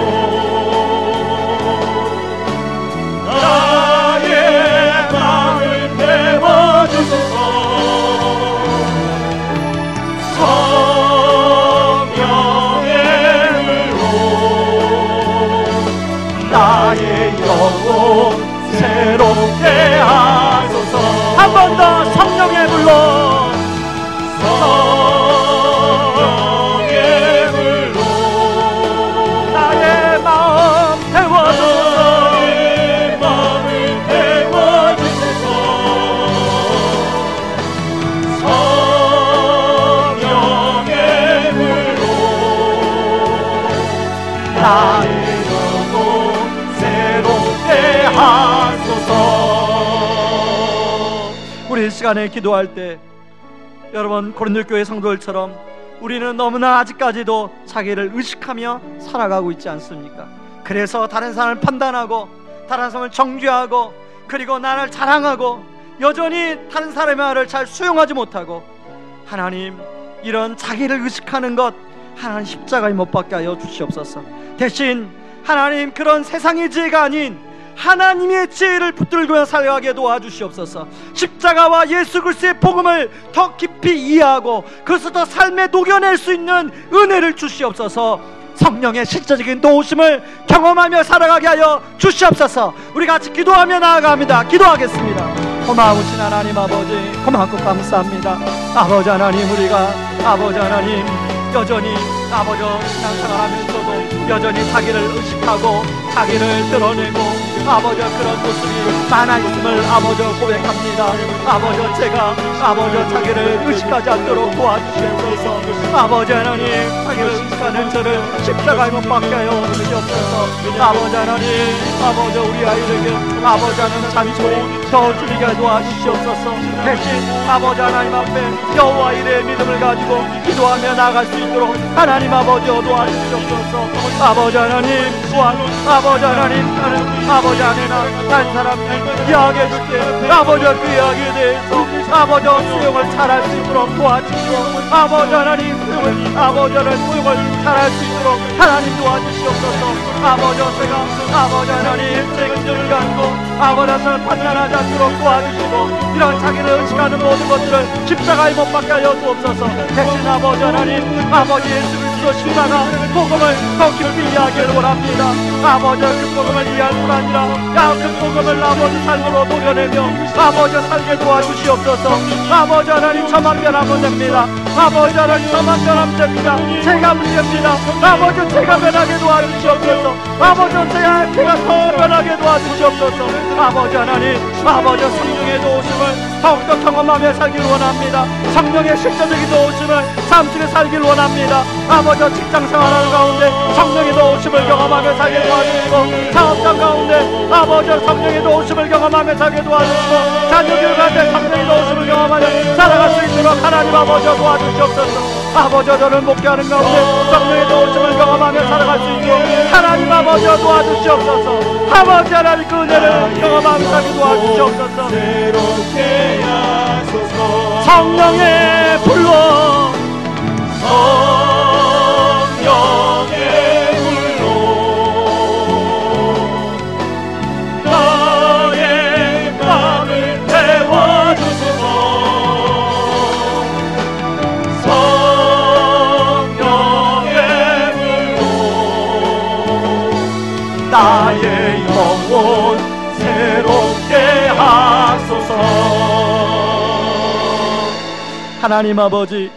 나의 마음을 태워주소서. 성령의 물로 나의 영혼 새롭게 하소서. 한 번 더 성령의 불로 성령의 불로 나의 마음 태워주소서. 나의 마음을 태워주소서. 성령의 불로 나의 영혼 새롭게 하소서. 우리 이 시간에 기도할 때 여러분, 고린도 교회 성도들처럼 우리는 너무나 아직까지도 자기를 의식하며 살아가고 있지 않습니까? 그래서 다른 사람을 판단하고 다른 사람을 정죄하고 그리고 나를 자랑하고 여전히 다른 사람의 말을 잘 수용하지 못하고 하나님, 이런 자기를 의식하는 것 하나님 십자가에 못 박게 하여 주시옵소서. 대신 하나님, 그런 세상의 지혜가 아닌 하나님의 지혜를 붙들고 살아가게 도와주시옵소서. 십자가와 예수 그리스도의 복음을 더 깊이 이해하고 그것을 더 삶에 녹여낼 수 있는 은혜를 주시옵소서. 성령의 실제적인 도우심을 경험하며 살아가게 하여 주시옵소서. 우리 같이 기도하며 나아갑니다. 기도하겠습니다. 고마우신 하나님 아버지, 고맙고 감사합니다. 아버지 하나님, 우리가 아버지 하나님 여전히 아버지 신앙생활하면서도 여전히 자기를 의식하고 자기를 드러내고 아버지 그런 모습이 많아 있음을 아버지 고백합니다. 아버지 제가 아버지 자기를 의식하지 않도록 도와주시옵소서. 아버지 하나님, 자기를 의식하는 저를 십자가에 못 박게 하여 주시옵소서. 아버지 하나님, 아버지 우리 아이에게 아버지 하나님 잔소리 더 줄이게 도와주시옵소서. 대신 아버지 하나님 앞에 여호와 이레의 믿음을 가지고 기도하며 나아갈 수 있도록 하나님 아버지 도와주시옵소서. 아버지 하나님 또한 아버지 하나님 나는 아버지 안에나 다른 사람들 이야기해 줄 때 아버지 그 이야기에 대해서 아버지 수용을 잘할 수 있도록 도와주시고 아버지 하나님 아버지 하나님 수용을 잘할 수 있도록 하나님 도와주시옵소서. 아버지 제가 아버지 하나님 제 근절을 갖고 아버지 하나님 판단하지 않도록 도와주시고 이런 자기를 의식하는 모든 것들을 십자가에 못 박게 하여 주옵소서. 대신 아버지 하나님 아버지 예수 그리스도 십자가 복음을 더 깊이 이해하기를 원합니다. 아버지 그 복음을 이해할 뿐 아니라 그 복음을 아버지 삶으로 녹여내며 아버지 살게 도와주시옵소서. 아버지 하나님 저만 변하면 됩니다. 아버지 하나님 저만 변하면 됩니다. 제가 문제입니다. 아버지 제가 변하게 도와주시옵소서. 아버지 제가 더 변하게 도와주시옵소서. 아버지 하나님 아버지 성령의 도우심을 더욱더 경험하며 살기를 원합니다. 성령의 실제적인 도우심을 삶 속에 살기를 원합니다. 아버지 직장 생활하는 가운데 성령의 도우심을 경험하며 살게 도와주시고 사업장 가운데 아버지 성령의 도우심을 경험하며 살게 도와주시고 자녀들 가운데 성령의 도우심을 경험하며 살아갈 수 있도록 하나님 아버지 도와주시옵소서. 아버지 저를 목회하는 가운데 성령의 도우심을 경험하며 살아갈 수 있도록 하나님 아버지 도와주시옵소서. 아버지 하나님 그 은혜를 경험하며 살게 도와주시옵소서. 새롭게 하소서. 성령의 불로 성령의 불로 나의 맘을 태워주소서. 성령의 불로 나의 영혼 새롭게 하소서. 하나님 아버지,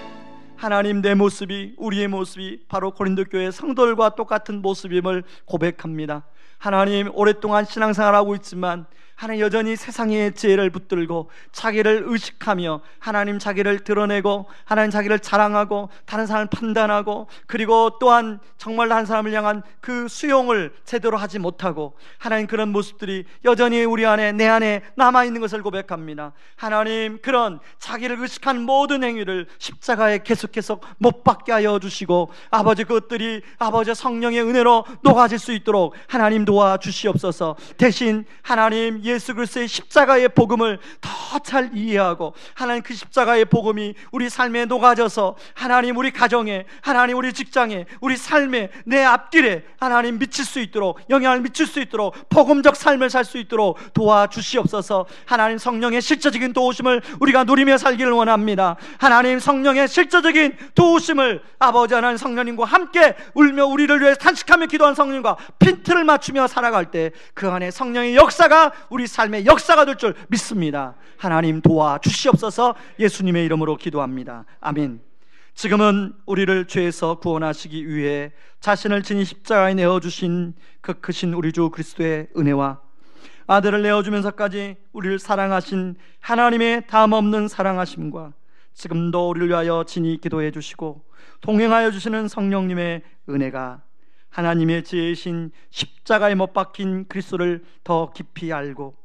하나님 내 모습이 우리의 모습이 바로 고린도 교회 성도들과 똑같은 모습임을 고백합니다. 하나님 오랫동안 신앙생활하고 있지만 하나님 여전히 세상의 지혜를 붙들고 자기를 의식하며 하나님 자기를 드러내고 하나님 자기를 자랑하고 다른 사람을 판단하고 그리고 또한 정말 다른 사람을 향한 그 수용을 제대로 하지 못하고 하나님 그런 모습들이 여전히 우리 안에 내 안에 남아있는 것을 고백합니다. 하나님 그런 자기를 의식한 모든 행위를 십자가에 계속 못 박게 하여 주시고 아버지 그것들이 아버지 성령의 은혜로 녹아질 수 있도록 하나님 도와주시옵소서. 대신 하나님 예수 그리스도의 십자가의 복음을 더 잘 이해하고 하나님 그 십자가의 복음이 우리 삶에 녹아져서 하나님 우리 가정에 하나님 우리 직장에 우리 삶에 내 앞길에 하나님 미칠 수 있도록 영향을 미칠 수 있도록 복음적 삶을 살 수 있도록 도와주시옵소서. 하나님 성령의 실제적인 도우심을 우리가 누리며 살기를 원합니다. 하나님 성령의 실제적인 도우심을 아버지 하나님 성령님과 함께 울며 우리를 위해 탄식하며 기도한 성령과 핀트를 맞추며 살아갈 때 그 안에 성령의 역사가 우리 삶의 역사가 될 줄 믿습니다. 하나님 도와주시옵소서. 예수님의 이름으로 기도합니다. 아멘. 지금은 우리를 죄에서 구원하시기 위해 자신을 친히 십자가에 내어주신 그 크신 우리 주 그리스도의 은혜와 아들을 내어주면서까지 우리를 사랑하신 하나님의 다함없는 사랑하심과 지금도 우리를 위하여 친히 기도해 주시고 동행하여 주시는 성령님의 은혜가 하나님의 지혜이신 십자가에 못 박힌 그리스도를 더 깊이 알고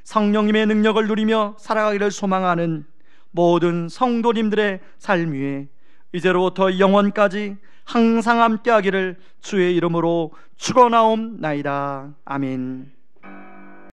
성령님의 능력을 누리며 살아가기를 소망하는 모든 성도님들의 삶 위에 이제로부터 영원까지 항상 함께하기를 주의 이름으로 축원하옵나이다. 아멘.